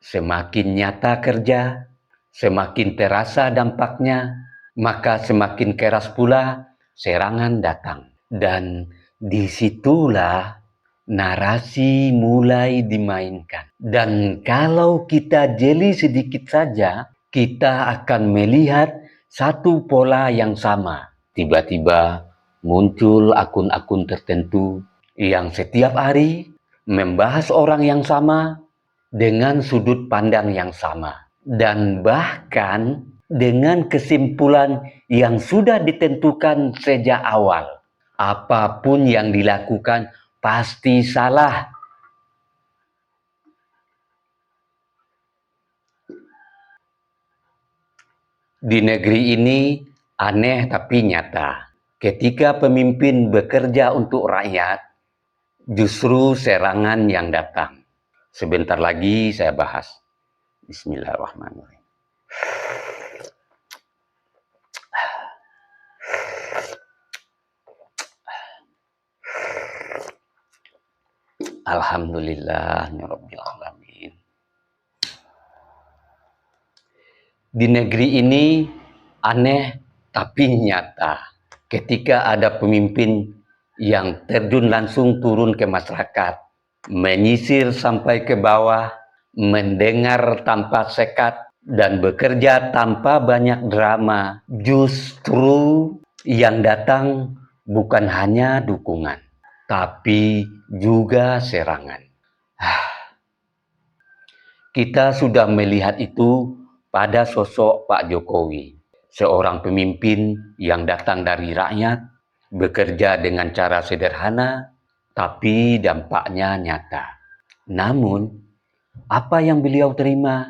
Semakin nyata kerja, semakin terasa dampaknya, maka semakin keras pula serangan datang. Dan disitulah narasi mulai dimainkan. Dan kalau kita jeli sedikit saja, kita akan melihat satu pola yang sama. Tiba-tiba muncul akun-akun tertentu yang setiap hari membahas orang yang sama dengan sudut pandang yang sama. Dan bahkan dengan kesimpulan yang sudah ditentukan sejak awal. Apapun yang dilakukan pasti salah. Di negeri ini aneh tapi nyata. Ketika pemimpin bekerja untuk rakyat, justru serangan yang datang. Sebentar lagi saya bahas. Bismillahirrahmanirrahim. Alhamdulillahirabbil alamin. Di negeri ini aneh tapi nyata. Ketika ada pemimpin yang terjun langsung turun ke masyarakat, menyisir sampai ke bawah, mendengar tanpa sekat, dan bekerja tanpa banyak drama, justru yang datang bukan hanya dukungan, tapi juga serangan. Kita sudah melihat itu pada sosok Pak Jokowi, seorang pemimpin yang datang dari rakyat, bekerja dengan cara sederhana, tapi dampaknya nyata. Namun, apa yang beliau terima?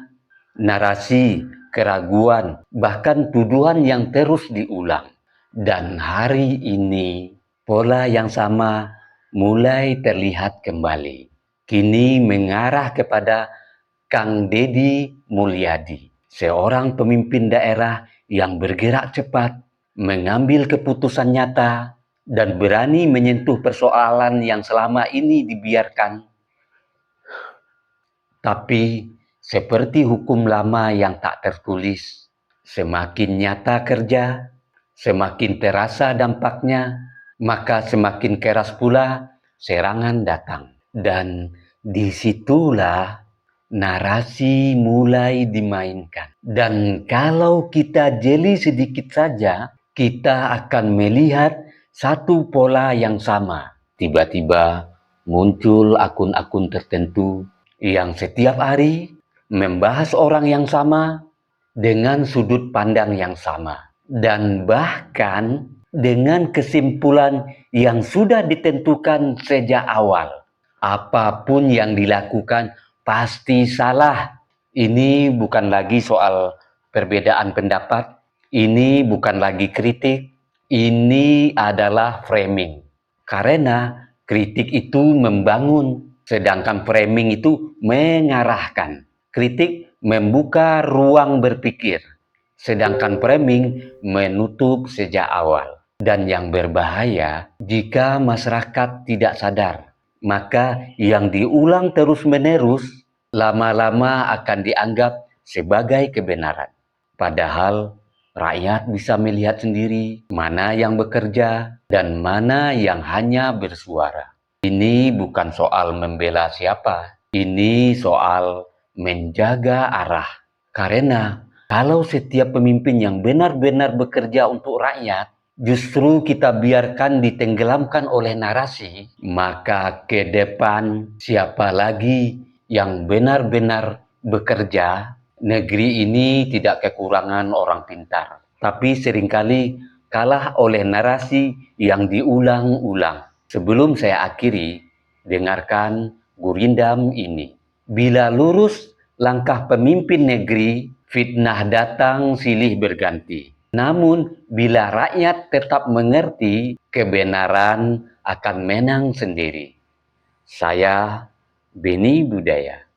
Narasi, keraguan, bahkan tuduhan yang terus diulang. Dan hari ini, pola yang sama mulai terlihat kembali. Kini mengarah kepada Kang Deddy Mulyadi, seorang pemimpin daerah yang bergerak cepat, mengambil keputusan nyata, dan berani menyentuh persoalan yang selama ini dibiarkan. Tapi, seperti hukum lama yang tak tertulis, semakin nyata kerja, semakin terasa dampaknya, maka semakin keras pula serangan datang. Dan disitulah narasi mulai dimainkan. Dan kalau kita jeli sedikit saja, kita akan melihat satu pola yang sama. Tiba-tiba muncul akun-akun tertentu yang setiap hari membahas orang yang sama dengan sudut pandang yang sama. Dan bahkan dengan kesimpulan yang sudah ditentukan sejak awal. Apapun yang dilakukan pasti salah. Ini bukan lagi soal perbedaan pendapat, ini bukan lagi kritik, ini adalah framing. Karena kritik itu membangun, sedangkan framing itu mengarahkan. Kritik membuka ruang berpikir, sedangkan framing menutup sejak awal. Dan yang berbahaya, jika masyarakat tidak sadar, maka yang diulang terus-menerus lama-lama akan dianggap sebagai kebenaran. Padahal rakyat bisa melihat sendiri mana yang bekerja dan mana yang hanya bersuara. Ini bukan soal membela siapa, ini soal menjaga arah. Karena kalau setiap pemimpin yang benar-benar bekerja untuk rakyat, justru kita biarkan ditenggelamkan oleh narasi, maka ke depan siapa lagi yang benar-benar bekerja? Negeri ini tidak kekurangan orang pintar, tapi seringkali kalah oleh narasi yang diulang-ulang. Sebelum saya akhiri, dengarkan gurindam ini. Bila lurus langkah pemimpin negeri, fitnah datang silih berganti. Namun, bila rakyat tetap mengerti, kebenaran akan menang sendiri. Saya Beni Budaya.